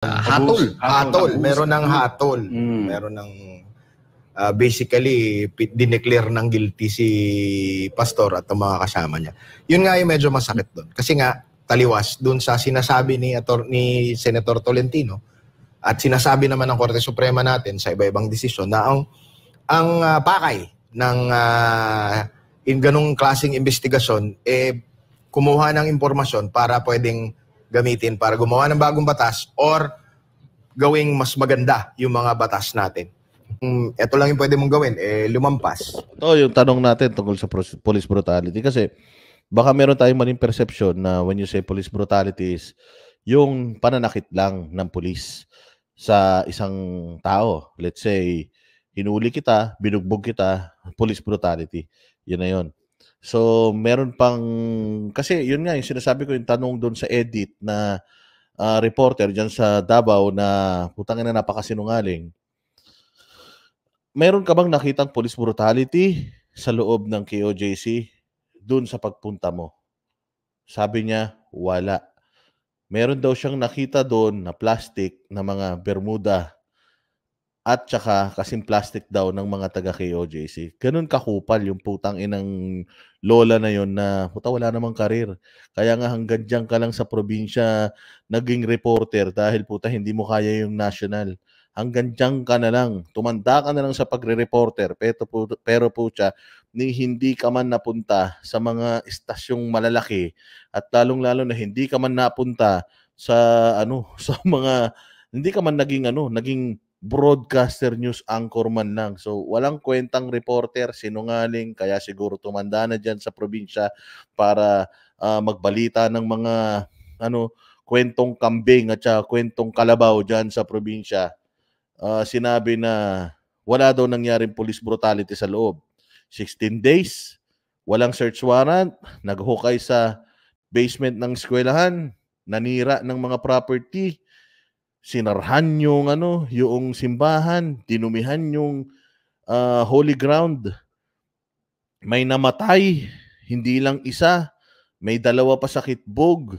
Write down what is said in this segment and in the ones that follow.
Hatol. Hatol. Meron ng hatol. Meron ng basically dineclare ng guilty si pastor at ang mga kasama niya. Yun nga yung medyo masakit doon. Kasi nga taliwas doon sa sinasabi ni Senator Tolentino at sinasabi naman ng Korte Suprema natin sa iba-ibang desisyon na ang pakay ng ganung klaseng investigasyon kumuha ng impormasyon para pwedeng gamitin para gumawa ng bagong batas or gawing mas maganda yung mga batas natin. Ito lang yung pwede mong gawin, lumampas. Ito yung tanong natin tungkol sa police brutality kasi baka meron tayong maling perception na when you say police brutality is yung pananakit lang ng police sa isang tao. Let's say, hinuli kita, binugbog kita, police brutality. Yun na yun. So, meron pang, kasi yun nga, yung sinasabi ko yung tanong doon sa edit na reporter dyan sa Davao na putang ina napakasinungaling. Meron ka bang nakitang police brutality sa loob ng KOJC doon sa pagpunta mo? Sabi niya, wala. Meron daw siyang nakita doon na plastic na mga bermuda at saka kasing plastic daw ng mga taga KOJC. Ganun kakupal yung putang inang lola na yon na puta wala namang karir. Kaya nga hanggang dyan ka lang sa probinsya naging reporter dahil puta hindi mo kaya yung national. Hanggang dyan ka na lang. Tumanda ka na lang sa pagre-reporter. Pero puta, hindi ka man napunta sa mga estasyong malalaki at lalong-lalo na hindi ka man napunta sa sa mga hindi ka man naging broadcaster news anchor man lang. So walang kwentang reporter, sinungaling, kaya siguro tumanda na diyan sa probinsya para magbalita ng mga kwentong kambing at kwentong kalabaw diyan sa probinsya. Sinabi na wala daw nangyaring police brutality sa loob. 16 days, walang search warrant, naghukay sa basement ng eskwelahan, nanira ng mga property, sinarhan yung yung simbahan, dinumihan yung holy ground. May namatay, hindi lang isa, may dalawa pa sa kitbog.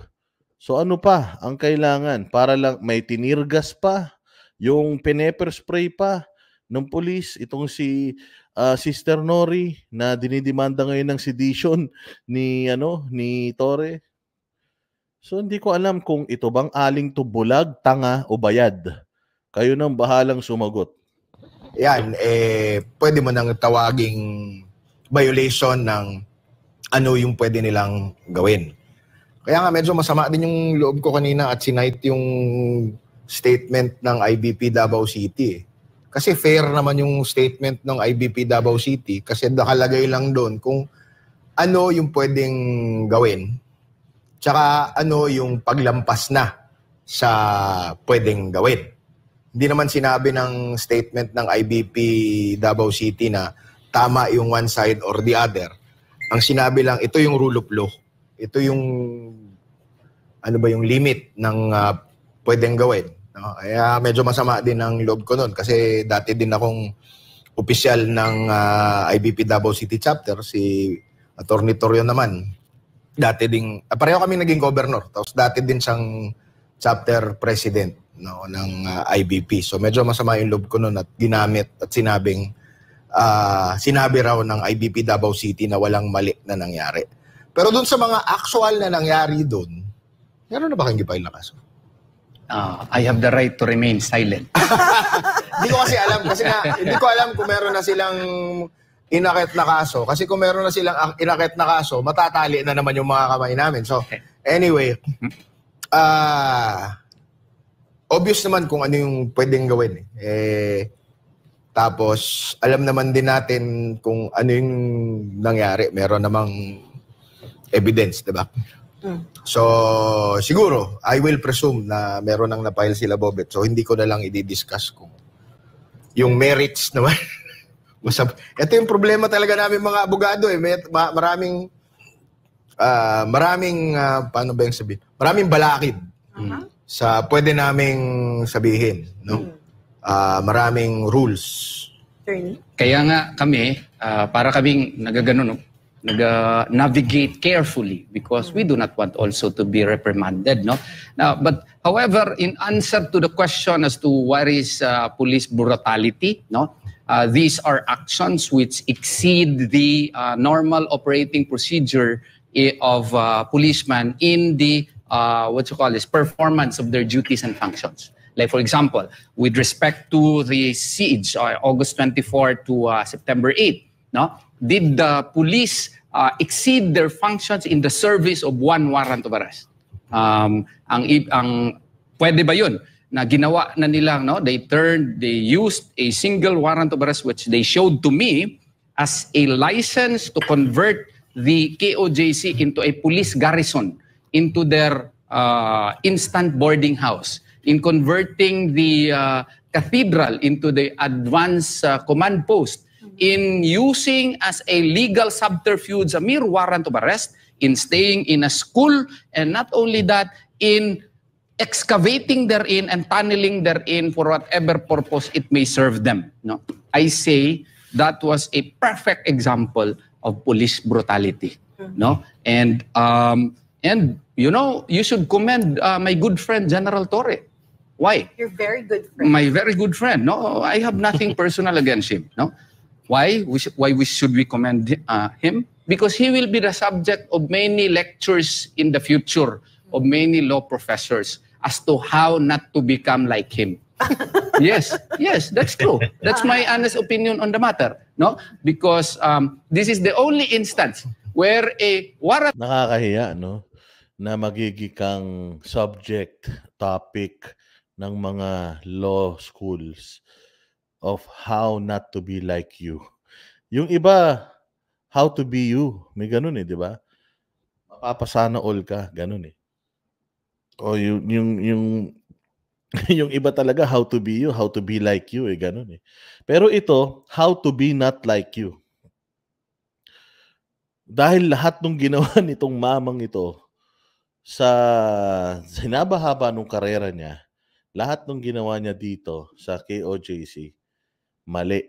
So ano pa ang kailangan? Para lang may tinirgas pa, yung pepper spray pa ng pulis, itong si Sister Nori na dinidemanda ngayon ng sedition ni Torre. So hindi ko alam kung ito bang aling to bulag, tanga o bayad. Kayo nang bahalang sumagot. Yan, pwede mo nang tawaging violation ng ano yung pwede nilang gawin. Kaya nga medyo masama din yung loob ko kanina at sinight yung statement ng IBP Davao City. Kasi fair naman yung statement ng IBP Davao City kasi nakalagay lang doon kung ano yung pwedeng gawin tsaka ano yung paglampas na sa pwedeng gawin. Hindi naman sinabi ng statement ng IBP Davao City na tama yung one side or the other. Ang sinabi lang, ito yung rule of law. Ito yung yung limit ng pwedeng gawin. No? Kaya medyo masama din ang loob ko noon kasi dati din akong opisyal ng IBP Davao City Chapter, si Attorney Torrio naman. Dati din, pareho kami naging governor. Tapos dati din siyang chapter president ng IBP. So medyo masama yung loob ko noon at ginamit at sinabi raw ng IBP Davao City na walang mali na nangyari. Pero doon sa mga actual na nangyari doon, meron na ba kayong gipile na kaso? I have the right to remain silent. Hindi ko kasi alam. Kasi hindi ko alam kung meron na silang inakit na kaso. Kasi kung meron na silang inakit na kaso, matatali na naman yung mga kamay namin. So, anyway, obvious naman kung ano yung pwedeng gawin. Tapos, alam naman din natin kung ano yung nangyari. Meron namang evidence, diba? So, siguro, I will presume na meron nang na-file sila, Bobet. So, hindi ko na lang i-discuss kung yung merits naman. Ito yung problema talaga namin mga abogado. Maraming paano ba yung sabihin? Maraming balakid sa pwede naming sabihin. No? Maraming rules. Kaya nga kami, para kaming nagagano, no? navigate carefully because we do not want also to be reprimanded, no? Now, but however, in answer to the question as to what is police brutality, no? These are actions which exceed the normal operating procedure of policemen in the performance of their duties and functions. Like, for example, with respect to the siege, August 24 to September 8, no? Did the police exceed their functions in the service of one warrant of arrest? Pwede ba yun? Na ginawa na nila, no? They used a single warrant of arrest which they showed to me as a license to convert the KOJC into a police garrison, into their instant boarding house, in converting the cathedral into the advanced command post, in using as a legal subterfuge a mere warrant of arrest, in staying in a school, and not only that, in excavating therein and tunneling therein for whatever purpose it may serve them. No, I say that was a perfect example of police brutality. No, and you know, you should commend my good friend General Torre. Why? Your very good friend. My very good friend. No, I have nothing personal against him. No, why? Should we commend him? Because he will be the subject of many lectures in the future of many law professors as to how not to become like him. Yes, that's true. That's my honest opinion on the matter. No, because this is the only instance where a warrant. Nakakahiya, no? Na magiging kang subject, topic ng mga law schools of how not to be like you. Yung iba, how to be you. May ganun di ba? Mapapasana all ka, ganun O yung iba talaga, how to be you, how to be like you, ganun Pero ito, how to be not like you. Dahil lahat ng ginawa nitong mamang ito sa hinaba-haba ng karera niya, lahat ng ginawa niya dito sa KOJC, mali.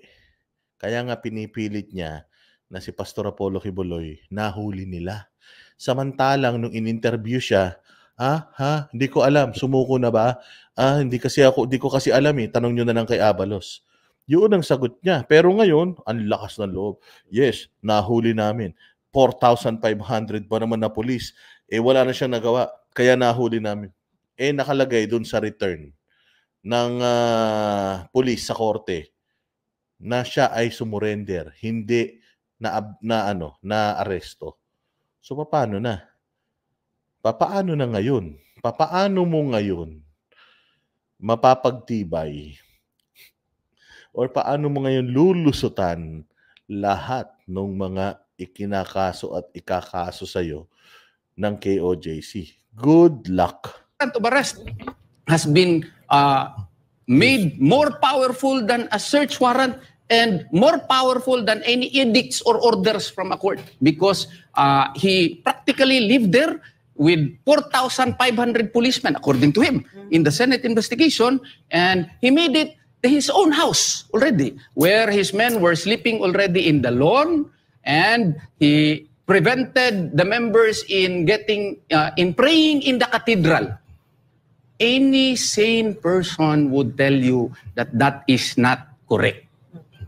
Kaya nga pinipilit niya na si Pastor Apollo Kibuloy, nahuli nila. Samantalang nung in-interview siya, hindi ko alam, sumuko na ba? Hindi ko kasi alam tanong nyo na lang kay Abalos. Yun ang sagot niya. Pero ngayon, ang lakas ng loob. Yes, nahuli namin. 4,500 ba naman na pulis? Wala na siyang nagawa. Kaya nahuli namin. Nakalagay dun sa return ng pulis sa korte na siya ay sumurrender, hindi na aresto. So paano na? Papaano na ngayon? Papaano mo ngayon mapapagtibay? Or paano mo ngayon lulusutan lahat ng mga ikinakaso at ikakaso sa'yo ng KOJC? Good luck. Warrant of arrest has been made more powerful than a search warrant and more powerful than any edicts or orders from a court because he practically lived there with 4,500 policemen, according to him, in the Senate investigation, and he made it his own house already, where his men were sleeping already in the lawn, and he prevented the members in praying in the cathedral. Any sane person would tell you that that is not correct.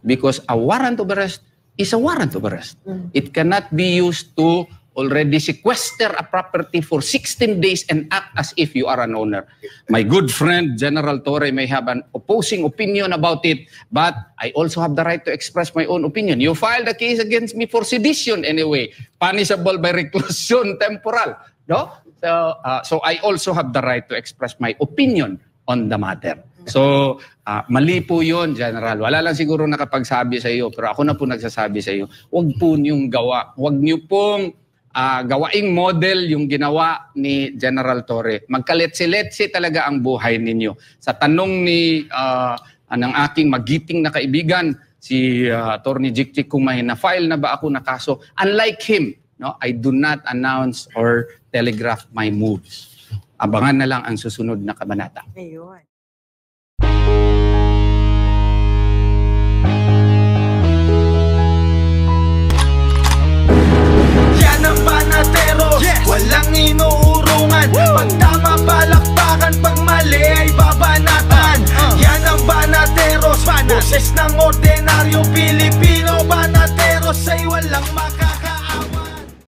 Because a warrant of arrest is a warrant of arrest. It cannot be used to already sequester a property for 16 days and act as if you are an owner. My good friend, General Torre, may have an opposing opinion about it, but I also have the right to express my own opinion. You filed a case against me for sedition anyway, punishable by reclusion temporal. No? So I also have the right to express my opinion on the matter. So, mali po yun, General. Wala lang siguro nakapagsabi sa iyo, pero ako na po nagsasabi sa iyo, huwag po niyong gawa. Huwag niyo pong gawaing model yung ginawa ni General Torre. Magkaletse-letse talaga ang buhay ninyo. Sa tanong ni ng aking magiting na kaibigan, si Attorney Jikjik Kumay, na-file na ba ako na kaso? Unlike him, no, I do not announce or telegraph my moves. Abangan na lang ang susunod na kabanata. Ayun. Pag tama palakpakan, pag mali ay babanatan. Yan ang Banateros, boses ng ordinaryong Pilipino. Banateros ay walang maka